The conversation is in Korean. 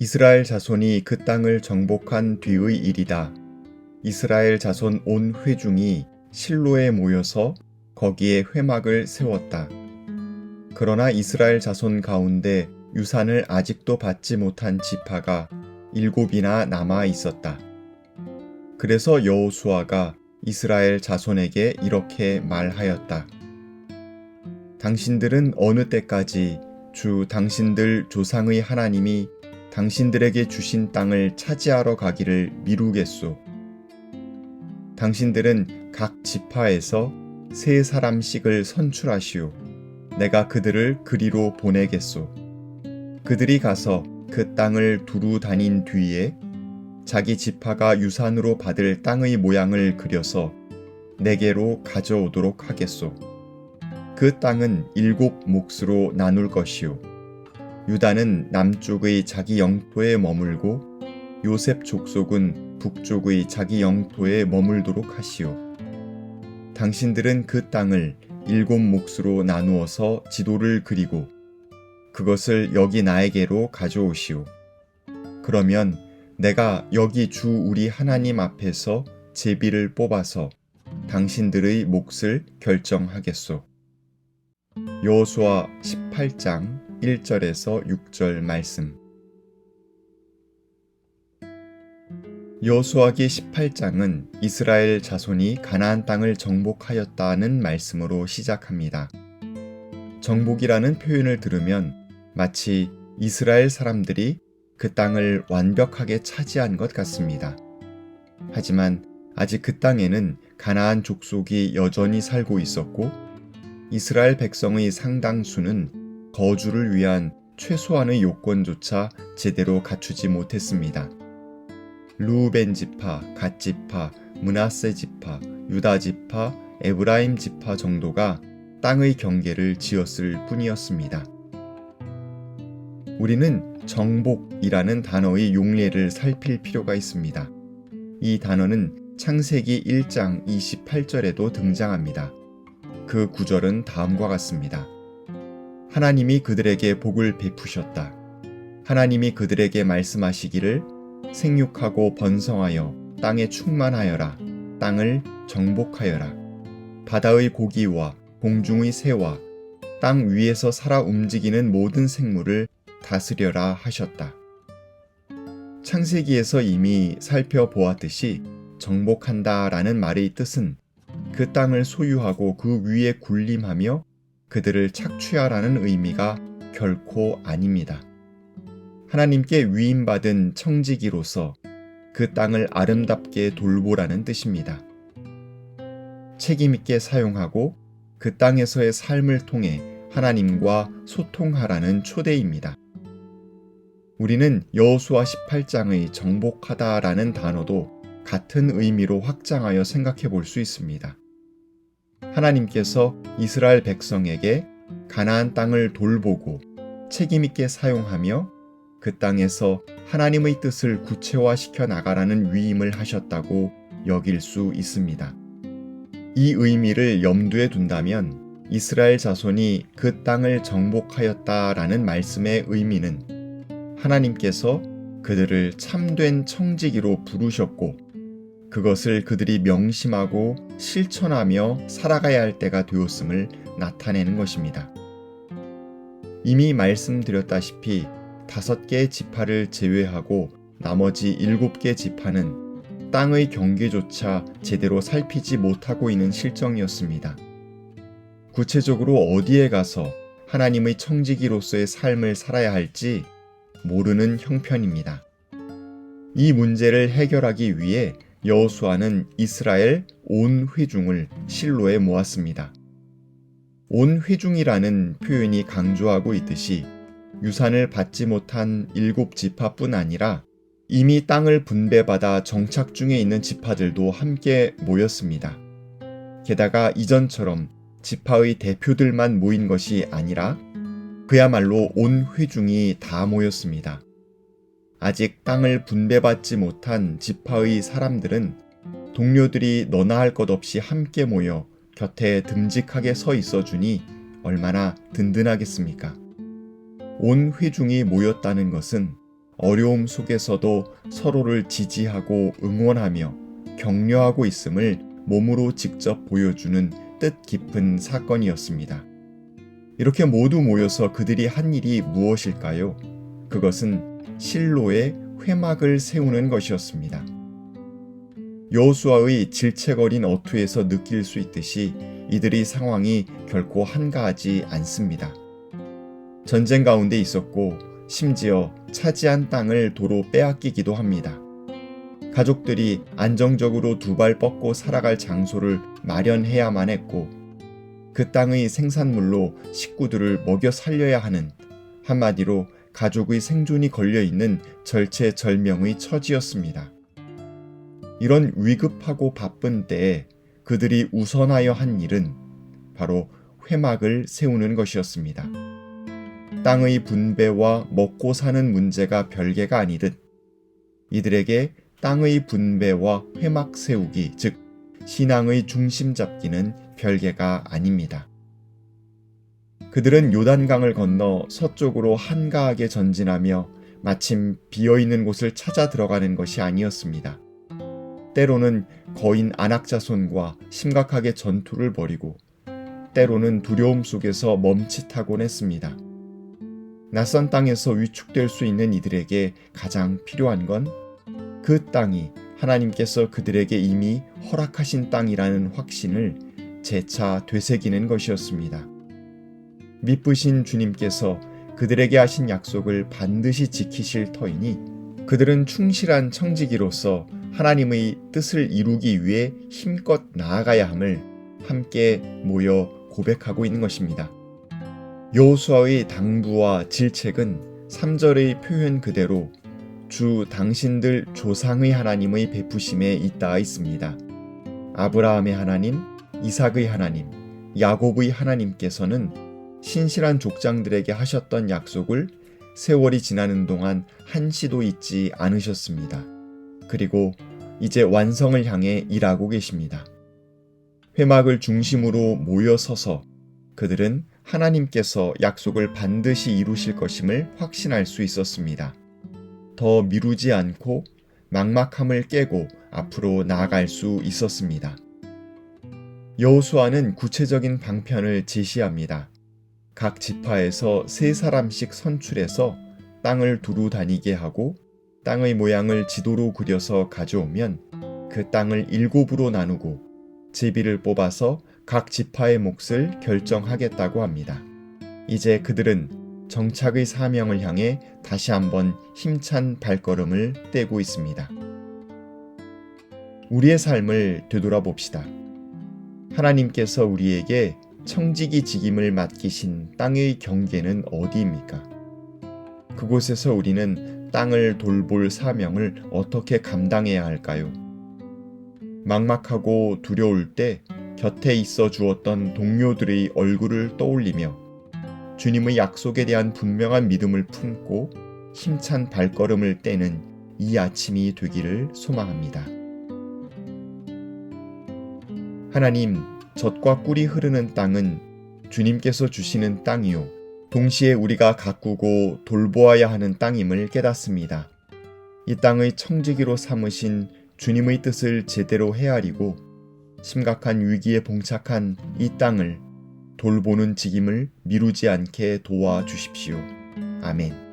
이스라엘 자손이 그 땅을 정복한 뒤의 일이다. 이스라엘 자손 온 회중이 실로에 모여서 거기에 회막을 세웠다. 그러나 이스라엘 자손 가운데 유산을 아직도 받지 못한 지파가 7이나 남아 있었다. 그래서 여호수아가 이스라엘 자손에게 이렇게 말하였다. 당신들은 어느 때까지 주 당신들 조상의 하나님이 당신들에게 주신 땅을 차지하러 가기를 미루겠소. 당신들은 각 지파에서 3사람씩을 선출하시오. 내가 그들을 그리로 보내겠소. 그들이 가서 그 땅을 두루 다닌 뒤에 자기 지파가 유산으로 받을 땅의 모양을 그려서 내게로 가져오도록 하겠소. 그 땅은 7 몫으로 나눌 것이요. 유다는 남쪽의 자기 영토에 머물고 요셉 족속은 북쪽의 자기 영토에 머물도록 하시오. 당신들은 그 땅을 7 몫으로 나누어서 지도를 그리고 그것을 여기 나에게로 가져오시오. 그러면 내가 여기 주 우리 하나님 앞에서 제비를 뽑아서 당신들의 몫을 결정하겠소. 여호수아 18장 1절에서 6절 말씀. 여호수아기 18장은 이스라엘 자손이 가나안 땅을 정복하였다는 말씀으로 시작합니다. 정복이라는 표현을 들으면 마치 이스라엘 사람들이 그 땅을 완벽하게 차지한 것 같습니다. 하지만 아직 그 땅에는 가나안 족속이 여전히 살고 있었고 이스라엘 백성의 상당수는 거주를 위한 최소한의 요건조차 제대로 갖추지 못했습니다. 르우벤 지파, 갓 지파, 므낫세 지파, 유다 지파, 에브라임 지파 정도가 땅의 경계를 지었을 뿐이었습니다. 우리는 정복이라는 단어의 용례를 살필 필요가 있습니다. 이 단어는 창세기 1장 28절에도 등장합니다. 그 구절은 다음과 같습니다. 하나님이 그들에게 복을 베푸셨다. 하나님이 그들에게 말씀하시기를 생육하고 번성하여 땅에 충만하여라. 땅을 정복하여라. 바다의 고기와 공중의 새와 땅 위에서 살아 움직이는 모든 생물을 다스려라 하셨다. 창세기에서 이미 살펴보았듯이 정복한다라는 말의 뜻은 그 땅을 소유하고 그 위에 군림하며 그들을 착취하라는 의미가 결코 아닙니다. 하나님께 위임받은 청지기로서 그 땅을 아름답게 돌보라는 뜻입니다. 책임있게 사용하고 그 땅에서의 삶을 통해 하나님과 소통하라는 초대입니다. 우리는 여호수아 18장의 정복하다라는 단어도 같은 의미로 확장하여 생각해 볼 수 있습니다. 하나님께서 이스라엘 백성에게 가나안 땅을 돌보고 책임있게 사용하며 그 땅에서 하나님의 뜻을 구체화시켜 나가라는 위임을 하셨다고 여길 수 있습니다. 이 의미를 염두에 둔다면 이스라엘 자손이 그 땅을 정복하였다라는 말씀의 의미는 하나님께서 그들을 참된 청지기로 부르셨고 그것을 그들이 명심하고 실천하며 살아가야 할 때가 되었음을 나타내는 것입니다. 이미 말씀드렸다시피 5개의 지파를 제외하고 나머지 7개 지파는 땅의 경계조차 제대로 살피지 못하고 있는 실정이었습니다. 구체적으로 어디에 가서 하나님의 청지기로서의 삶을 살아야 할지 모르는 형편입니다. 이 문제를 해결하기 위해 여호수아는 이스라엘 온 회중을 실로에 모았습니다. 온 회중이라는 표현이 강조하고 있듯이 유산을 받지 못한 7지파뿐 아니라 이미 땅을 분배받아 정착 중에 있는 지파들도 함께 모였습니다. 게다가 이전처럼 지파의 대표들만 모인 것이 아니라 그야말로 온 회중이 다 모였습니다. 아직 땅을 분배받지 못한 지파의 사람들은 동료들이 너나 할 것 없이 함께 모여 곁에 듬직하게 서 있어 주니 얼마나 든든하겠습니까? 온 회중이 모였다는 것은 어려움 속에서도 서로를 지지하고 응원하며 격려하고 있음을 몸으로 직접 보여주는 뜻깊은 사건이었습니다. 이렇게 모두 모여서 그들이 한 일이 무엇일까요? 그것은 실로의 회막을 세우는 것이었습니다. 여호수아의 질책어린 어투에서 느낄 수 있듯이 이들의 상황이 결코 한가하지 않습니다. 전쟁 가운데 있었고 심지어 차지한 땅을 도로 빼앗기기도 합니다. 가족들이 안정적으로 두 발 뻗고 살아갈 장소를 마련해야만 했고 그 땅의 생산물로 식구들을 먹여 살려야 하는, 한마디로 가족의 생존이 걸려있는 절체절명의 처지였습니다. 이런 위급하고 바쁜 때에 그들이 우선하여 한 일은 바로 회막을 세우는 것이었습니다. 땅의 분배와 먹고 사는 문제가 별개가 아니듯 이들에게 땅의 분배와 회막 세우기, 즉 신앙의 중심 잡기는 별개가 아닙니다. 그들은 요단강을 건너 서쪽으로 한가하게 전진하며 마침 비어있는 곳을 찾아 들어가는 것이 아니었습니다. 때로는 거인 안악자손과 심각하게 전투를 벌이고 때로는 두려움 속에서 멈칫하곤 했습니다. 낯선 땅에서 위축될 수 있는 이들에게 가장 필요한 건 그 땅이 하나님께서 그들에게 이미 허락하신 땅이라는 확신을 재차 되새기는 것이었습니다. 미쁘신 주님께서 그들에게 하신 약속을 반드시 지키실 터이니 그들은 충실한 청지기로서 하나님의 뜻을 이루기 위해 힘껏 나아가야 함을 함께 모여 고백하고 있는 것입니다. 여호수아의 당부와 질책은 3절의 표현 그대로 주 당신들 조상의 하나님의 베푸심에 잇닿아 있습니다. 아브라함의 하나님, 이삭의 하나님, 야곱의 하나님께서는 신실한 족장들에게 하셨던 약속을 세월이 지나는 동안 한시도 잊지 않으셨습니다. 그리고 이제 완성을 향해 일하고 계십니다. 회막을 중심으로 모여 서서 그들은 하나님께서 약속을 반드시 이루실 것임을 확신할 수 있었습니다. 더 미루지 않고 막막함을 깨고 앞으로 나아갈 수 있었습니다. 여호수아는 구체적인 방편을 제시합니다. 각 지파에서 3사람씩 선출해서 땅을 두루 다니게 하고 땅의 모양을 지도로 그려서 가져오면 그 땅을 7으로 나누고 제비를 뽑아서 각 지파의 몫을 결정하겠다고 합니다. 이제 그들은 정착의 사명을 향해 다시 한번 힘찬 발걸음을 떼고 있습니다. 우리의 삶을 되돌아봅시다. 하나님께서 우리에게 청지기 직임을 맡기신 땅의 경계는 어디입니까? 그곳에서 우리는 땅을 돌볼 사명을 어떻게 감당해야 할까요? 막막하고 두려울 때 곁에 있어 주었던 동료들의 얼굴을 떠올리며 주님의 약속에 대한 분명한 믿음을 품고 힘찬 발걸음을 떼는 이 아침이 되기를 소망합니다. 하나님, 젖과 꿀이 흐르는 땅은 주님께서 주시는 땅이요, 동시에 우리가 가꾸고 돌보아야 하는 땅임을 깨닫습니다. 이 땅의 청지기로 삼으신 주님의 뜻을 제대로 헤아리고 심각한 위기에 봉착한 이 땅을 돌보는 직임을 미루지 않게 도와주십시오. 아멘.